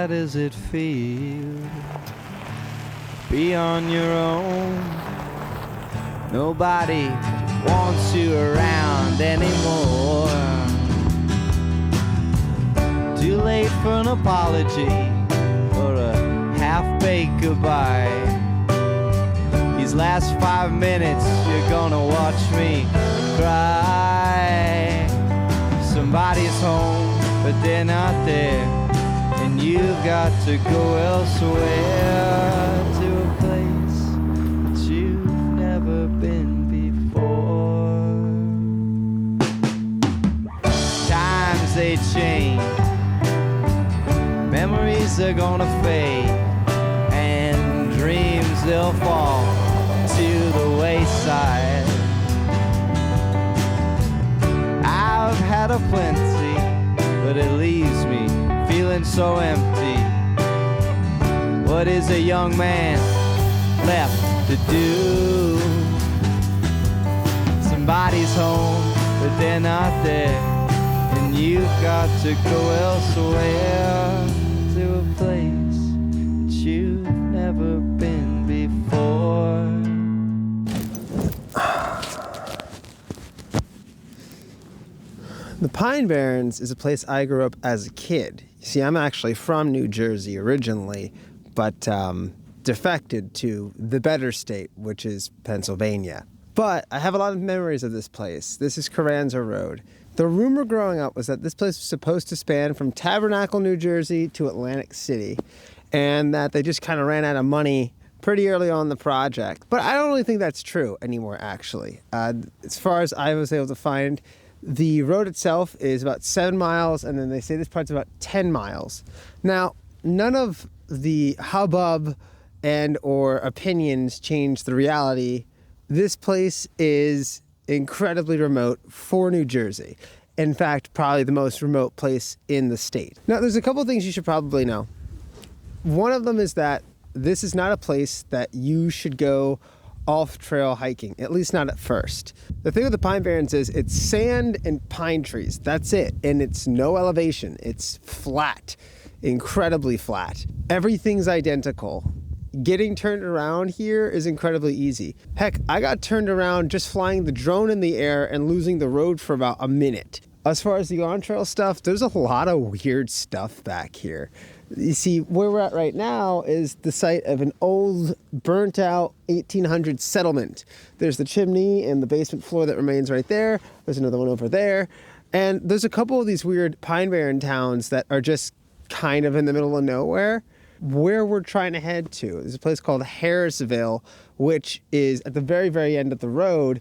how does it feel? Be on your own. Nobody wants you around anymore. Too late for an apology or a half-baked goodbye. These last 5 minutes, you're gonna watch me cry. Somebody's home, but they're not there, and you've got to go elsewhere, to a place that you've never been before. Times they change, memories are gonna fade, and dreams they'll fall to the wayside. I've had a plenty, but it leaves me feeling so empty. What is a young man left to do? Somebody's home, but they're not there, and you've got to go elsewhere, to a place that you've never been before. The Pine Barrens is a place I grew up as a kid. You see, I'm actually from New Jersey originally, but defected to the better state, which is Pennsylvania. But I have a lot of memories of this place. This is Carranza Road. The rumor growing up was that this place was supposed to span from Tabernacle, New Jersey to Atlantic City, and that they just kind of ran out of money pretty early on in the project. But I don't really think that's true anymore, actually. As far as I was able to find, the road itself is about 7 miles, and then they say this part's about 10 miles. Now, none of the hubbub and or opinions change the reality. This place is incredibly remote for New Jersey. In fact, probably the most remote place in the state. Now, there's a couple things you should probably know. One of them is that this is not a place that you should go off-trail hiking, at least not at first. The thing with the Pine Barrens is it's sand and pine trees. That's it. And it's no elevation. It's flat, incredibly flat. Everything's identical. Getting turned around here is incredibly easy. Heck, I got turned around just flying the drone in the air and losing the road for about a minute. As far as the on-trail stuff, there's a lot of weird stuff back here. You see, where we're at right now is the site of an old, burnt-out 1800s settlement. There's the chimney and the basement floor that remains right there. There's another one over there. And there's a couple of these weird Pine Barren towns that are just kind of in the middle of nowhere. Where we're trying to head to is a place called Harrisville, which is at the very, very end of the road,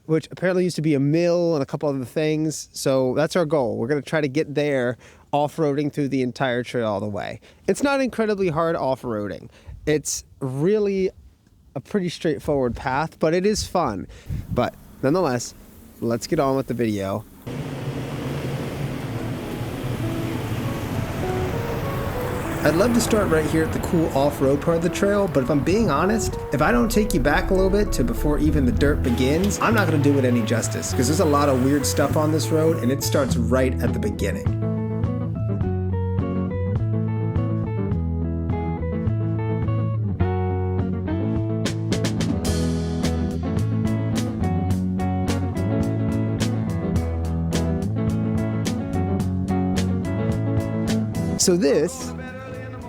which apparently used to be a mill and a couple other things. So that's our goal. We're going to try to get there off-roading through the entire trail all the way. It's not incredibly hard off-roading. It's really a pretty straightforward path, but it is fun. But nonetheless, let's get on with the video. I'd love to start right here at the cool off-road part of the trail, but if I'm being honest, if I don't take you back a little bit to before even the dirt begins, I'm not going to do it any justice, because there's a lot of weird stuff on this road, and it starts right at the beginning. So this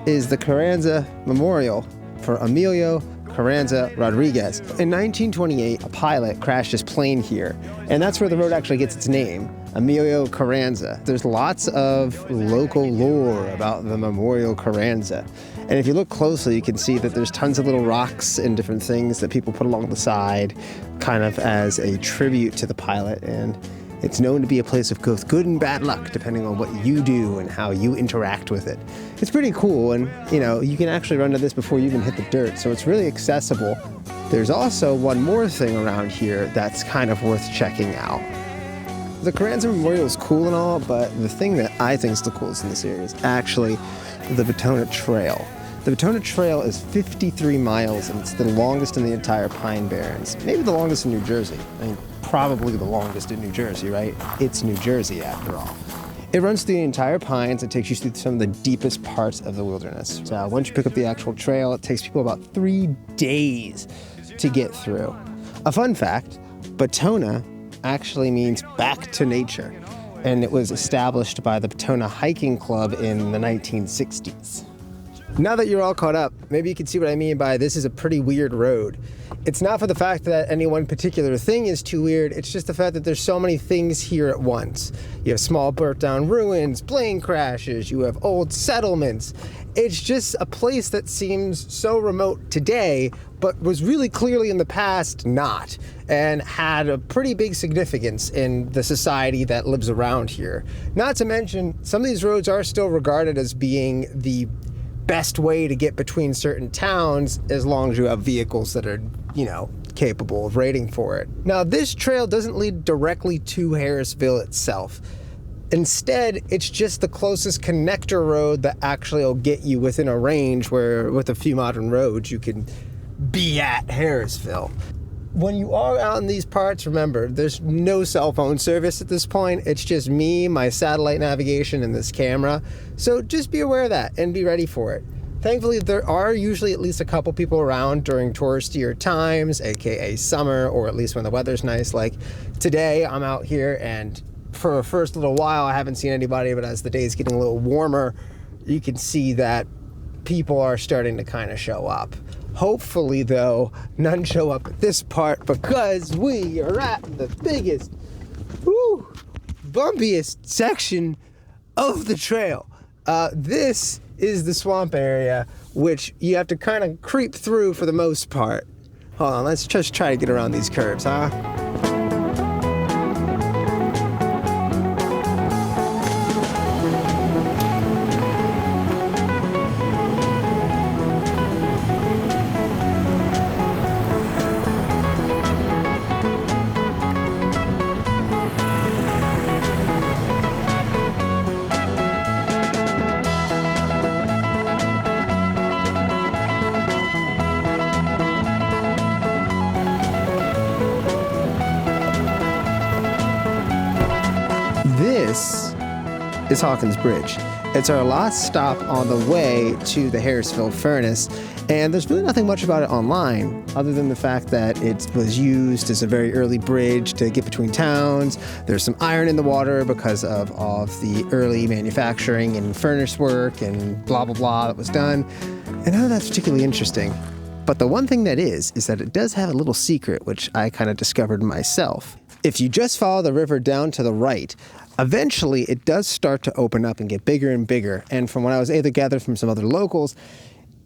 is the Carranza Memorial for Emilio Carranza Rodriguez. In 1928, a pilot crashed his plane here, and that's where the road actually gets its name, Emilio Carranza. There's lots of local lore about the Memorial Carranza. And if you look closely, you can see that there's tons of little rocks and different things that people put along the side, kind of as a tribute to the pilot. And it's known to be a place of both good and bad luck, depending on what you do and how you interact with it. It's pretty cool, and you can actually run to this before you even hit the dirt, so it's really accessible. There's also one more thing around here that's kind of worth checking out. The Carranza Memorial is cool and all, but the thing that I think is the coolest in this area is actually the Batona Trail. The Batona Trail is 53 miles, and it's the longest in the entire Pine Barrens. Maybe the longest in New Jersey. I mean, probably the longest in New Jersey, right? It's New Jersey, after all. It runs through the entire Pines. It takes you through some of the deepest parts of the wilderness. So once you pick up the actual trail, it takes people about 3 days to get through. A fun fact, Batona actually means back to nature, and it was established by the Batona Hiking Club in the 1960s. Now that you're all caught up, maybe you can see what I mean by this is a pretty weird road. It's not for the fact that any one particular thing is too weird, it's just the fact that there's so many things here at once. You have small burnt down ruins, plane crashes, you have old settlements. It's just a place that seems so remote today, but was really clearly in the past not, and had a pretty big significance in the society that lives around here. Not to mention, some of these roads are still regarded as being the best way to get between certain towns as long as you have vehicles that are, capable of rating for it. Now, this trail doesn't lead directly to Harrisville itself. Instead, it's just the closest connector road that actually will get you within a range where, with a few modern roads, you can be at Harrisville. When you are out in these parts, remember, there's no cell phone service at this point. It's just me, my satellite navigation, and this camera. So just be aware of that and be ready for it. Thankfully, there are usually at least a couple people around during touristier times, aka summer, or at least when the weather's nice. Like today, I'm out here, and for the first little while, I haven't seen anybody, but as the day's getting a little warmer, you can see that people are starting to kind of show up. Hopefully, though, none show up at this part because we are at the biggest, bumpiest section of the trail. This is the swamp area, which you have to kind of creep through for the most part. Hold on, let's just try to get around these curves, huh? This is Hawkins Bridge. It's our last stop on the way to the Harrisville Furnace, and there's really nothing much about it online other than the fact that it was used as a very early bridge to get between towns. There's some iron in the water because of all of the early manufacturing and furnace work and blah, blah, blah that was done. And none of that's particularly interesting. But the one thing that is that it does have a little secret, which I kind of discovered myself. If you just follow the river down to the right, eventually it does start to open up and get bigger and bigger. And from what I was able to gather from some other locals,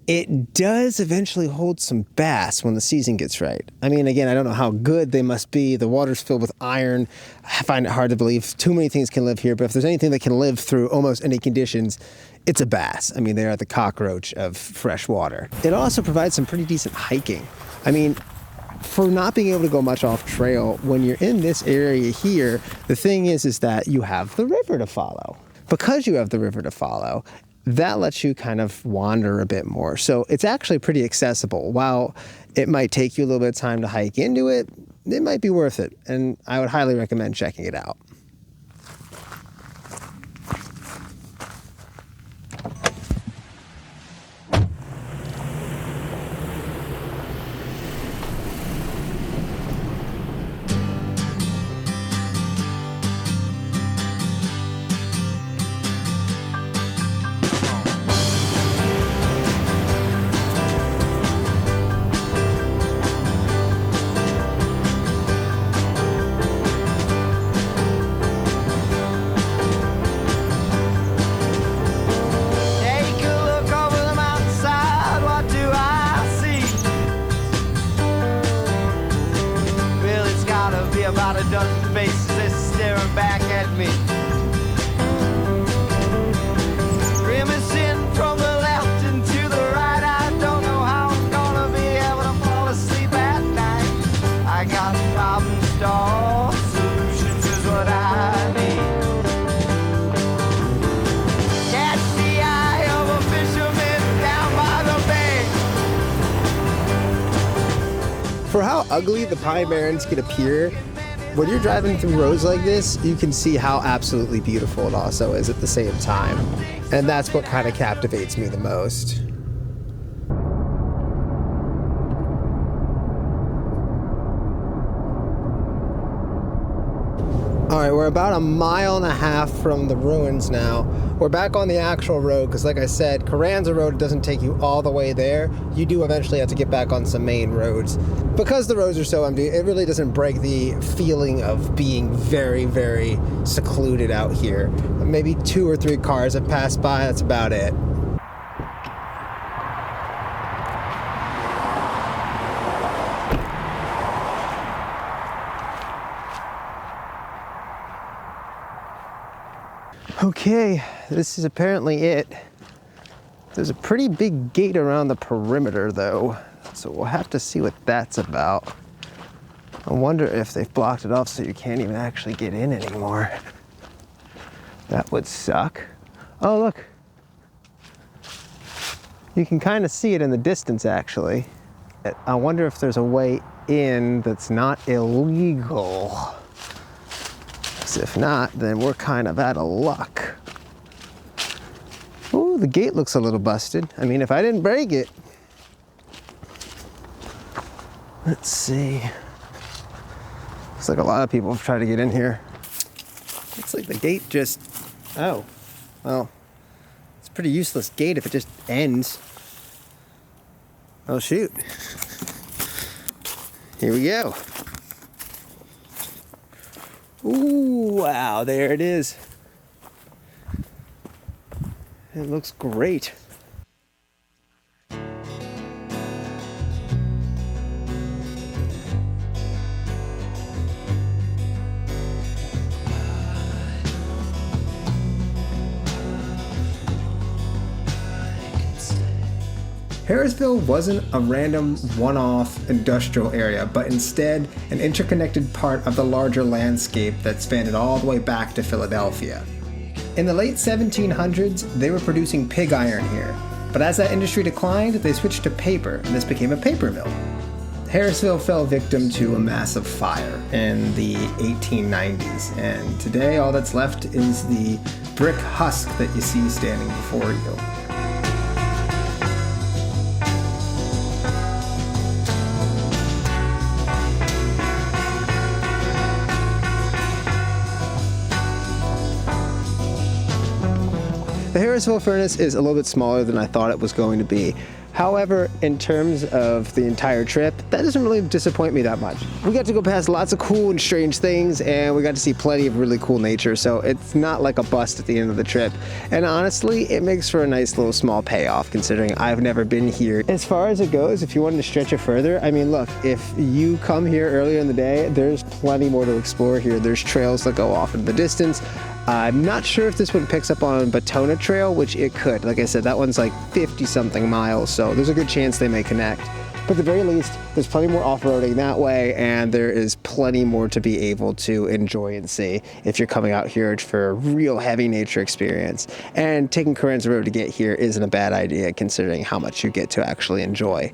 it does eventually hold some bass when the season gets right. I mean, again, I don't know how good they must be. The water's filled with iron. I find it hard to believe too many things can live here, but if there's anything that can live through almost any conditions, it's a bass. I mean, they are the cockroach of fresh water. It also provides some pretty decent hiking. I mean, for not being able to go much off trail, when you're in this area here, the thing is that you have the river to follow. Because you have the river to follow, that lets you kind of wander a bit more. So it's actually pretty accessible. While it might take you a little bit of time to hike into it, it might be worth it. And I would highly recommend checking it out. About a dozen faces staring back at me, grimacing from the left and to the right. I don't know how I'm gonna be able to fall asleep at night. I got problems to all, solutions is what I need. Catch the eye of a fisherman down by the bay. For how ugly the Pine Barrens can appear, when you're driving through roads like this, you can see how absolutely beautiful it also is at the same time. And that's what kind of captivates me the most. All right, we're about 1.5 miles from the ruins now. We're back on the actual road because, like I said, Carranza Road doesn't take you all the way there. You do eventually have to get back on some main roads. Because the roads are so empty, it really doesn't break the feeling of being very, very secluded out here. Maybe 2 or 3 cars have passed by, that's about it. Okay, this is apparently it. There's a pretty big gate around the perimeter though, so we'll have to see what that's about. I wonder if they've blocked it off so you can't even actually get in anymore. That would suck. Oh look, you can kind of see it in the distance actually. I wonder if there's a way in that's not illegal. If not, then we're kind of out of luck. Ooh, the gate looks a little busted. I mean, if I didn't break it. Let's see. Looks like a lot of people have tried to get in here. Looks like the gate just, oh, well, it's a pretty useless gate if it just ends. Oh shoot. Here we go. Ooh, wow, there it is. It looks great. Harrisville wasn't a random one-off industrial area, but instead an interconnected part of the larger landscape that spanned all the way back to Philadelphia. In the late 1700s, they were producing pig iron here, but as that industry declined, they switched to paper, and this became a paper mill. Harrisville fell victim to a massive fire in the 1890s, and today all that's left is the brick husk that you see standing before you. The Harrisville furnace is a little bit smaller than I thought it was going to be. However, in terms of the entire trip, that doesn't really disappoint me that much. We got to go past lots of cool and strange things, and we got to see plenty of really cool nature, so it's not like a bust at the end of the trip. And honestly, it makes for a nice little small payoff, considering I've never been here. As far as it goes, if you wanted to stretch it further, I mean, look, if you come here earlier in the day, there's plenty more to explore here. There's trails that go off in the distance. I'm not sure if this one picks up on Batona Trail, which it could. Like I said, that one's like 50-something miles, so there's a good chance they may connect. But at the very least, there's plenty more off-roading that way, and there is plenty more to be able to enjoy and see if you're coming out here for a real heavy nature experience. And taking Carranza Road to get here isn't a bad idea, considering how much you get to actually enjoy.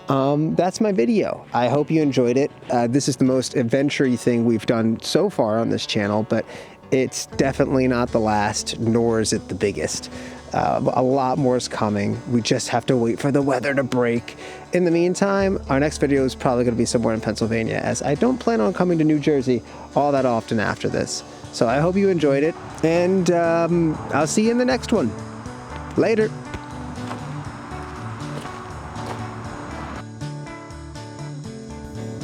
That's my video. I hope you enjoyed it. This is the most adventure-y thing we've done so far on this channel, but it's definitely not the last, nor is it the biggest. A lot more is coming. We just have to wait for the weather to break. In the meantime, our next video is probably going to be somewhere in Pennsylvania, as I don't plan on coming to New Jersey all that often after this. So I hope you enjoyed it, and I'll see you in the next one. Later.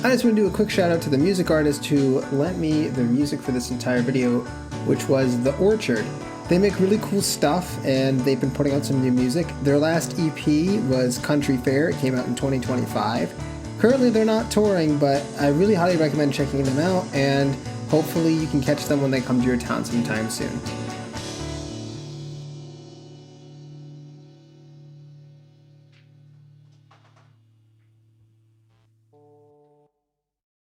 I just want to do a quick shout out to the music artist who lent me the music for this entire video, which was The Orchard. They make really cool stuff, and they've been putting out some new music. Their last EP was Country Fair. It came out in 2025. Currently they're not touring, but I really highly recommend checking them out, and hopefully you can catch them when they come to your town sometime soon.